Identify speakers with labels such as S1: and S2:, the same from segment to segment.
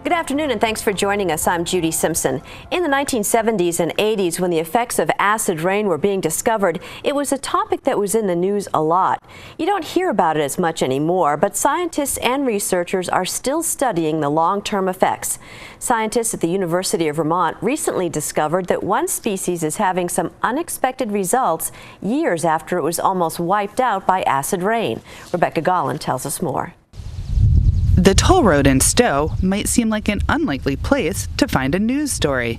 S1: Good afternoon and thanks for joining us. I'm Judy Simpson. In the 1970s and 80s, when the effects of acid rain were being discovered, it was a topic that was in the news a lot. You don't hear about it as much anymore, but scientists and researchers are still studying the long-term effects. Scientists at the University of Vermont recently discovered that one species is having some unexpected results years after it was almost wiped out by acid rain. Rebecca Gollin tells us more.
S2: The toll road in Stowe might seem like an unlikely place to find a news story,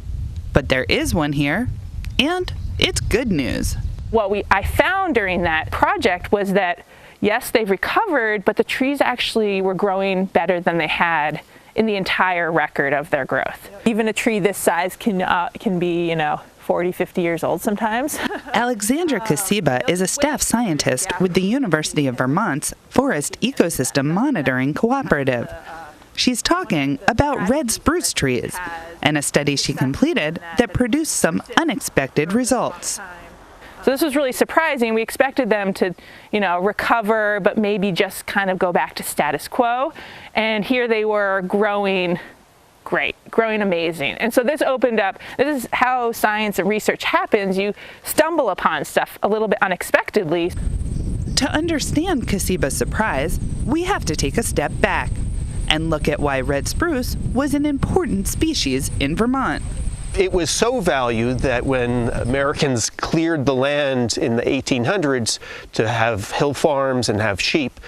S2: but there is one here, and it's good news.
S3: What I found during that project was that, yes, they've recovered, but the trees actually were growing better than they had in the entire record of their growth. Even a tree this size can be, 40, 50 years old sometimes.
S2: Alexandra Cosima is a staff scientist with the University of Vermont's Forest Ecosystem Monitoring Cooperative. She's talking about red spruce trees and a study she completed that produced some unexpected results.
S3: So this was really surprising. We expected them to, recover, but maybe just kind of go back to status quo. And here they were growing great, growing amazing. And so this opened up, this is how science and research happens. You stumble upon stuff a little bit unexpectedly.
S2: To understand Cosima's surprise, we have to take a step back and look at why red spruce was an important species in Vermont.
S4: It was so valued that when Americans cleared the land in the 1800s to have hill farms and have sheep,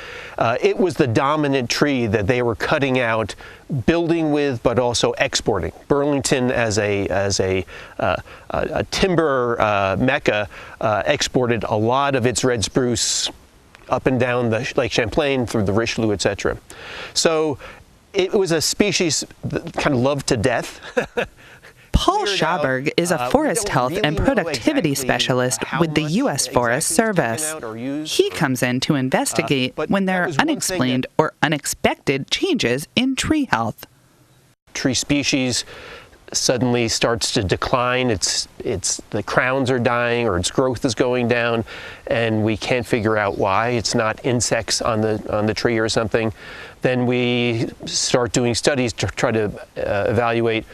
S4: it was the dominant tree that they were cutting out, building with, but also exporting. Burlington, as a timber mecca, exported a lot of its red spruce up and down the Lake Champlain through the Richelieu, etc. So it was a species that kind of loved to death.
S2: Paul Schaberg is a forest health and productivity specialist with the U.S. Forest Service. He comes in to investigate when there are unexplained or unexpected changes in tree health.
S4: Tree species suddenly starts to decline. The crowns are dying or its growth is going down, and we can't figure out why. It's not insects on the tree or something. Then we start doing studies to try to evaluate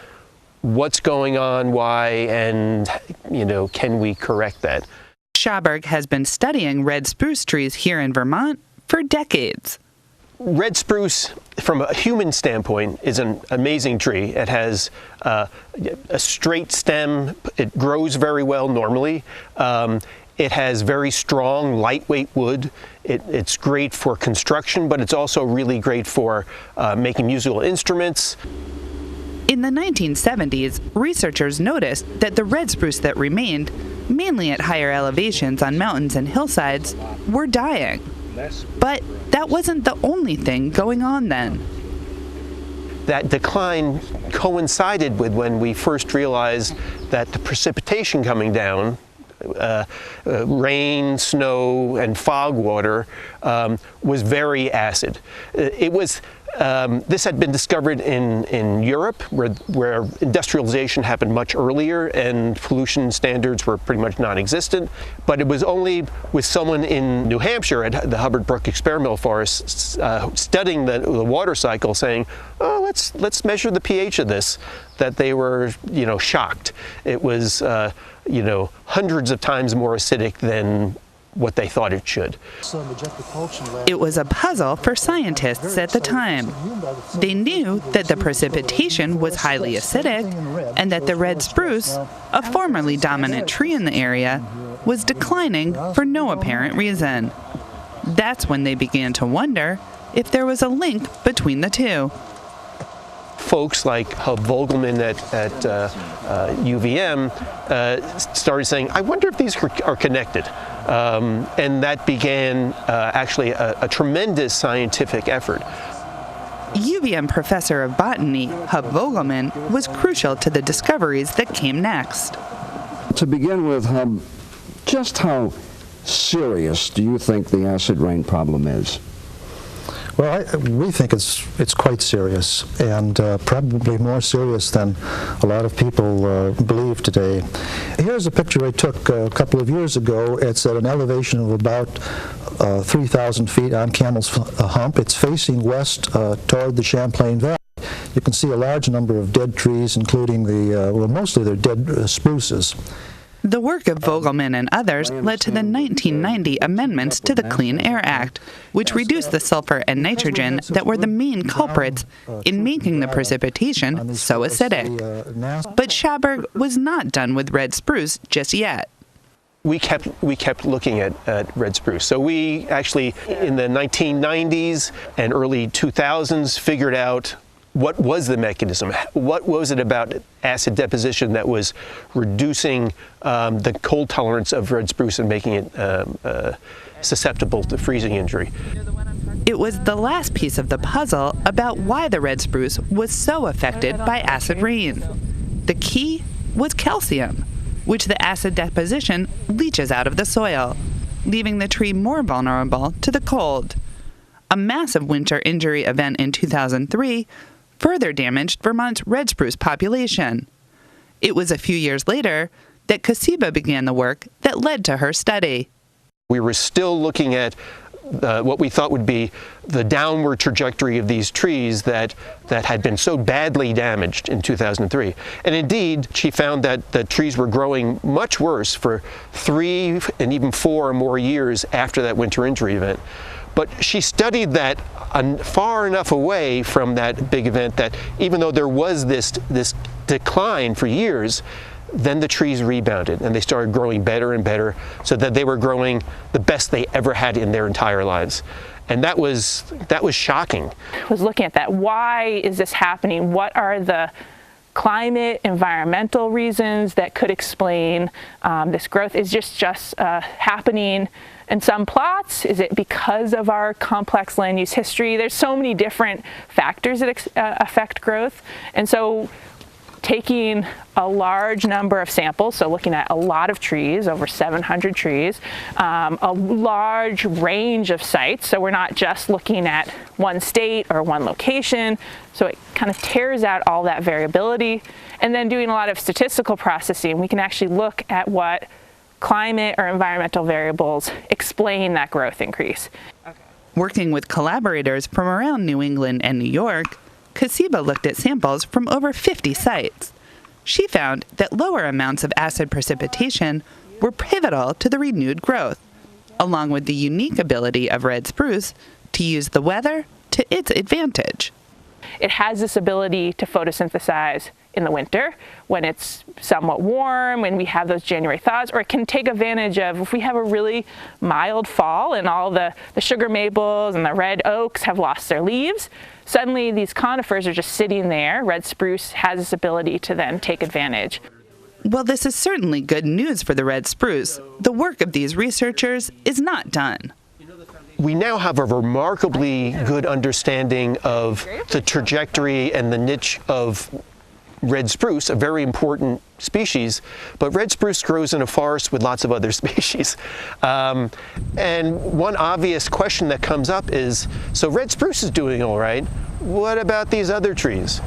S4: what's going on, why, and, can we correct that?
S2: Schaberg has been studying red spruce trees here in Vermont for decades.
S4: Red spruce, from a human standpoint, is an amazing tree. It has a straight stem. It grows very well normally. It has very strong, lightweight wood. It's great for construction, but it's also really great for making musical instruments.
S2: In the 1970s, researchers noticed that the red spruce that remained, mainly at higher elevations on mountains and hillsides, were dying. But that wasn't the only thing going on then.
S4: That decline coincided with when we first realized that the precipitation coming down, rain, snow, and fog water, was very acid. This had been discovered in Europe, where industrialization happened much earlier and pollution standards were pretty much non-existent. But it was only with someone in New Hampshire at the Hubbard Brook Experimental Forest studying the water cycle, saying, "Oh, let's measure the pH of this," that they were, shocked. It was, hundreds of times more acidic than what they thought it should.
S2: It was a puzzle for scientists at the time. They knew that the precipitation was highly acidic and that the red spruce, a formerly dominant tree in the area, was declining for no apparent reason. That's when they began to wonder if there was a link between the two.
S4: Folks like Hub Vogelman at UVM started saying, I wonder if these are connected. And that began actually a tremendous scientific effort.
S2: UVM professor of botany, Hub Vogelman, was crucial to the discoveries that came next.
S5: To begin with, Hub Just how serious do you think the acid rain problem is?
S6: Well, we think it's quite serious, and probably more serious than a lot of people believe today. Here's a picture I took a couple of years ago. It's at an elevation of about 3,000 feet on Camel's Hump. It's facing west toward the Champlain Valley. You can see a large number of dead trees, including well, mostly they're dead spruces.
S2: The work of Vogelman and others led to the 1990 amendments to the Clean Air Act, which reduced the sulfur and nitrogen that were the main culprits in making the precipitation so acidic. But Schaberg was not done with red spruce just yet.
S4: We kept looking at red spruce. So we actually, in the 1990s and early 2000s, figured out what was the mechanism? What was it about acid deposition that was reducing the cold tolerance of red spruce and making it susceptible to freezing injury?
S2: It was the last piece of the puzzle about why the red spruce was so affected by acid rain. The key was calcium, which the acid deposition leaches out of the soil, leaving the tree more vulnerable to the cold. A massive winter injury event in 2003 further damaged Vermont's red spruce population. It was a few years later that Cosima began the work that led to her study.
S4: We were still looking at what we thought would be the downward trajectory of these trees that had been so badly damaged in 2003. And indeed, she found that the trees were growing much worse for 3 and even 4 or more years after that winter injury event. But she studied that far enough away from that big event that even though there was this decline for years, then the trees rebounded and they started growing better and better, so that they were growing the best they ever had in their entire lives. And that was shocking.
S3: I was looking at that. Why is this happening? What are the climate, environmental reasons that could explain this growth? Is just happening in some plots? Is it because of our complex land use history? There's so many different factors that affect growth. And so taking a large number of samples, so looking at a lot of trees, over 700 trees, a large range of sites, so we're not just looking at one state or one location, so it kind of tears out all that variability, and then doing a lot of statistical processing, we can actually look at what climate or environmental variables explain that growth increase.
S2: Working with collaborators from around New England and New York, Cosima looked at samples from over 50 sites. She found that lower amounts of acid precipitation were pivotal to the renewed growth, along with the unique ability of red spruce to use the weather to its advantage.
S3: It has this ability to photosynthesize in the winter when it's somewhat warm, when we have those January thaws, or it can take advantage of if we have a really mild fall and all the sugar maples and the red oaks have lost their leaves. Suddenly these conifers are just sitting there. Red spruce has this ability to then take advantage.
S2: Well, this is certainly good news for the red spruce. The work of these researchers is not done.
S4: We now have a remarkably good understanding of the trajectory and the niche of red spruce, a very important species, but red spruce grows in a forest with lots of other species. And one obvious question that comes up is, so red spruce is doing all right, what about these other trees?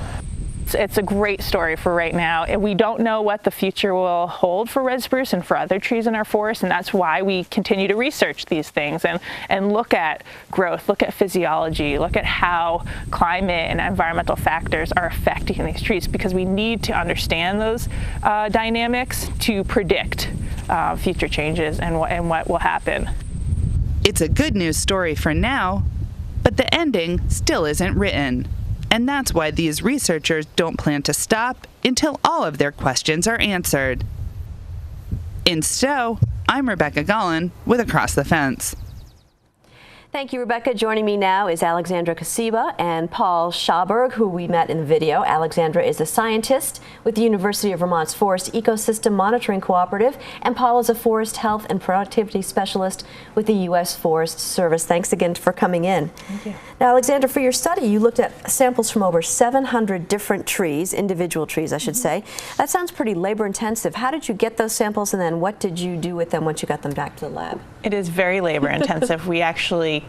S3: It's a great story for right now, and we don't know what the future will hold for red spruce and for other trees in our forest, and that's why we continue to research these things and look at growth, look at physiology, look at how climate and environmental factors are affecting these trees, because we need to understand those dynamics to predict future changes and what will happen.
S2: It's a good news story for now, but the ending still isn't written. And that's why these researchers don't plan to stop until all of their questions are answered. In Stowe, I'm Rebecca Gollin with Across the Fence.
S1: Thank you, Rebecca. Joining me now is Alexandra Cosima and Paul Schauberg, who we met in the video. Alexandra is a scientist with the University of Vermont's Forest Ecosystem Monitoring Cooperative, and Paul is a forest health and productivity specialist with the U.S. Forest Service. Thanks again for coming in.
S3: Thank you.
S1: Now, Alexandra, for your study, you looked at samples from over 700 different trees, individual trees, I should say. That sounds pretty labor-intensive. How did you get those samples, and then what did you do with them once you got them back to the lab?
S3: It is very labor-intensive. We actually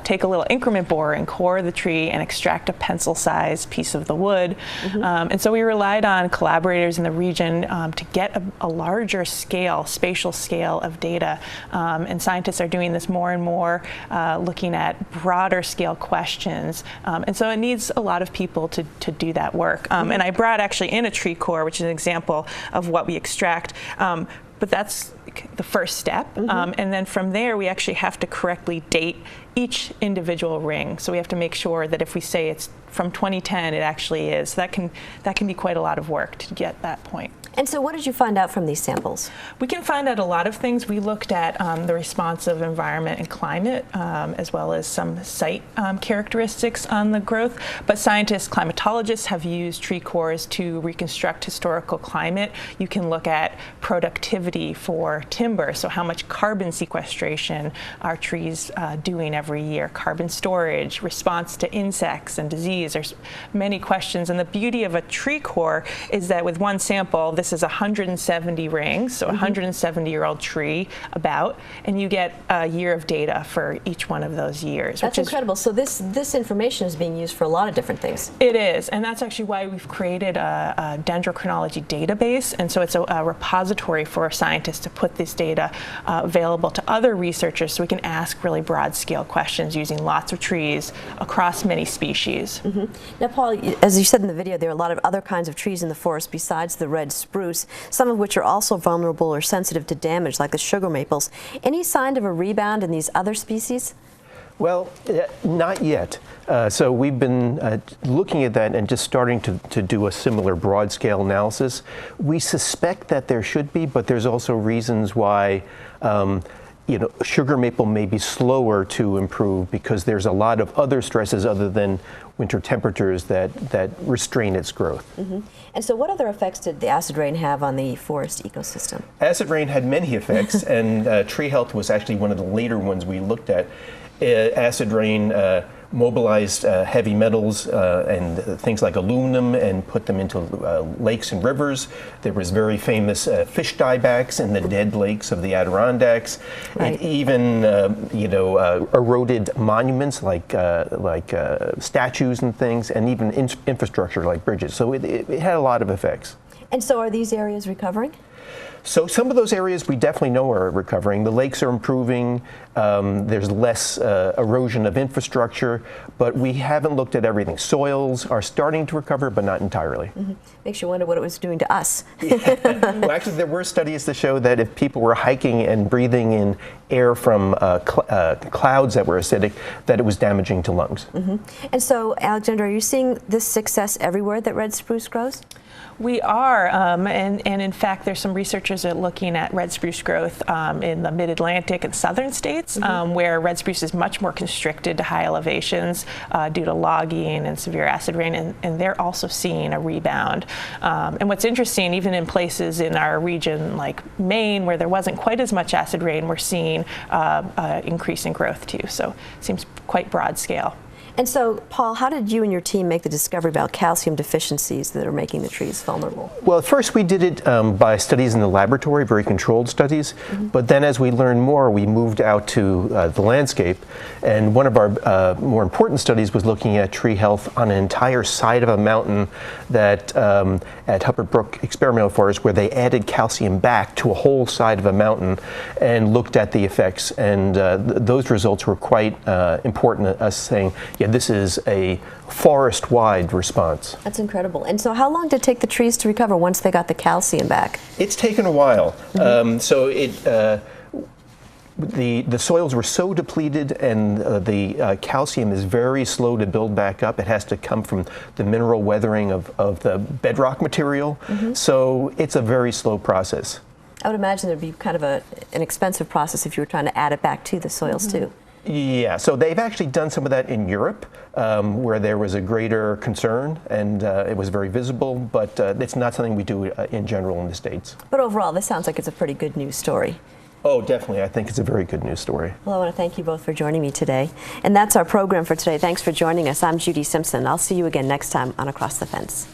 S3: take a little increment borer and core the tree and extract a pencil-sized piece of the wood. And so we relied on collaborators in the region to get a larger scale, spatial scale of data. And scientists are doing this more and more, looking at broader scale questions. And so it needs a lot of people to do that work. And I brought actually in a tree core, which is an example of what we extract. But that's the first step. And then from there, we actually have to correctly date each individual ring. So we have to make sure that if we say it's from 2010, it actually is. So that can be quite a lot of work to get that point.
S1: And so what did you find out from these samples?
S3: We can find out a lot of things. We looked at the response of environment and climate, as well as some site characteristics on the growth. But scientists, climatologists have used tree cores to reconstruct historical climate. You can look at productivity for timber, so how much carbon sequestration are trees doing every year, carbon storage, response to insects and disease. There's many questions. And the beauty of a tree core is that with one sample, this is 170 rings, so a 170-year-old tree about, and you get a year of data for each one of those years.
S1: That's incredible. So this information is being used for a lot of different things.
S3: It is, and that's actually why we've created a dendrochronology database, and so it's a repository for scientists to put this data available to other researchers so we can ask really broad-scale questions using lots of trees across many species.
S1: Now, Paul, as you said in the video, there are a lot of other kinds of trees in the forest besides the red spruce, some of which are also vulnerable or sensitive to damage, like the sugar maples. Any sign of a rebound in these other species?
S4: Well, not yet. So we've been looking at that and just starting to do a similar broad-scale analysis. We suspect that there should be, but there's also reasons why sugar maple may be slower to improve because there's a lot of other stresses other than winter temperatures that restrain its growth.
S1: And so what other effects did the acid rain have on the forest ecosystem?
S4: Acid rain had many effects, and tree health was actually one of the later ones we looked at. Acid rain mobilized heavy metals and things like aluminum and put them into lakes and rivers. There was very famous fish diebacks in the dead lakes of the Adirondacks.
S1: Right.
S4: It even eroded monuments like statues and things, and even infrastructure like bridges. So it had a lot of effects.
S1: And so are these areas recovering?
S4: So some of those areas we definitely know are recovering. The lakes are improving. There's less erosion of infrastructure, but we haven't looked at everything. Soils are starting to recover, but not entirely.
S1: Makes you wonder what it was doing to us.
S4: Well, actually, there were studies to show that if people were hiking and breathing in air from clouds that were acidic, that it was damaging to lungs.
S1: And so, Alexandra, are you seeing this success everywhere that red spruce grows?
S3: We are, and in fact, there's some researchers that are looking at red spruce growth in the mid-Atlantic and southern states, where red spruce is much more constricted to high elevations due to logging and severe acid rain, and they're also seeing a rebound. And what's interesting, even in places in our region like Maine, where there wasn't quite as much acid rain, we're seeing increase in growth too. So it seems quite broad scale.
S1: And so, Paul, how did you and your team make the discovery about calcium deficiencies that are making the trees vulnerable?
S4: Well, at first we did it by studies in the laboratory, very controlled studies. But then as we learned more, we moved out to the landscape. And one of our more important studies was looking at tree health on an entire side of a mountain that at Hubbard Brook Experimental Forest, where they added calcium back to a whole side of a mountain and looked at the effects. And those results were quite important to us, saying, yeah, this is a forest-wide response.
S1: That's incredible. And so how long did it take the trees to recover once they got the calcium back?
S4: It's taken a while. So the soils were so depleted, and the calcium is very slow to build back up. It has to come from the mineral weathering of the bedrock material. So it's a very slow process.
S1: I would imagine it would be kind of an expensive process if you were trying to add it back to the soils too.
S4: Yeah, so they've actually done some of that in Europe, where there was a greater concern and it was very visible, but it's not something we do in general in the States.
S1: But overall, this sounds like it's a pretty good news story.
S4: Oh, definitely. I think it's a very good news story.
S1: Well, I want to thank you both for joining me today. And that's our program for today. Thanks for joining us. I'm Judy Simpson. I'll see you again next time on Across the Fence.